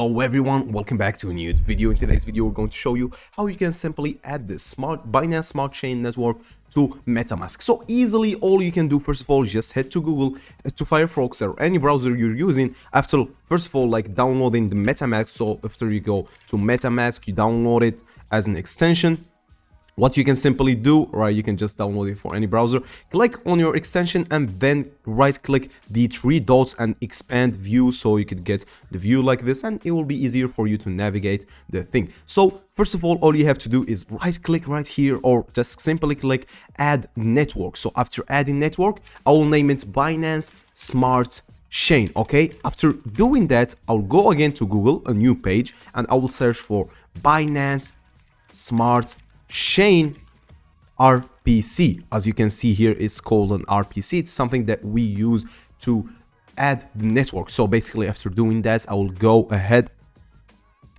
Hello everyone, welcome back to a new video. In today's video, we're going to show you how you can simply add the Binance Smart Chain network to Metamask. So easily, all you can do, first of all, just head to Google, to Firefox or any browser you're using. After, first of all, like downloading the Metamask. So after you go to Metamask, you download it as an extension. What you can simply do, right, you can just download it for any browser, click on your extension and then right click the three dots and expand view, so you could get the view like this and it will be easier for you to navigate the thing. So first of all you have to do is right click right here or just simply click add network. So after adding network, I will name it Binance Smart Chain. Okay, after doing that, I'll go again to Google, a new page, and I will search for Binance Smart Chain RPC. As you can see here, it's called an RPC. It's something that we use to add the network. So basically, after doing that, I will go ahead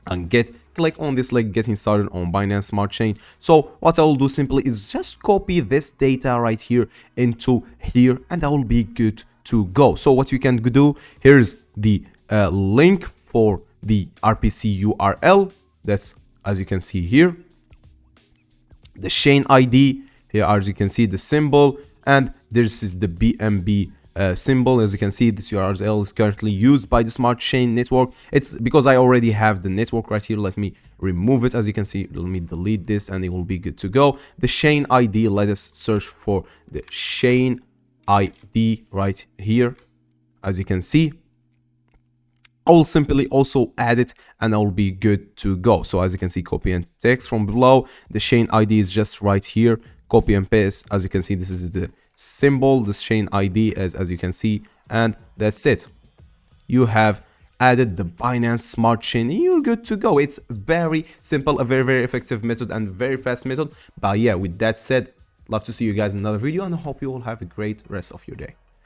and click on this like getting started on Binance Smart Chain. So what I will do simply is just copy this data right here into here and I will be good to go. So what you can do, here's the link for the RPC URL. That's, as you can see here, the chain ID here, as you can see, the symbol, and this is the BNB symbol. As you can see, this URL is currently used by the Smart Chain network. It's because I already have the network right here. Let me remove it. As you can see, let me delete this and it will be good to go. The chain ID, let us search for the chain ID right here. As you can see, I will simply also add it and I'll be good to go. So as you can see, copy and text from below. The chain ID is just right here. Copy and paste. As you can see, this is the symbol, the chain ID as you can see, and that's it. You have added the Binance Smart Chain and you're good to go. It's very simple, a very effective method and very fast method. But yeah, with that said, love to see you guys in another video and I hope you all have a great rest of your day.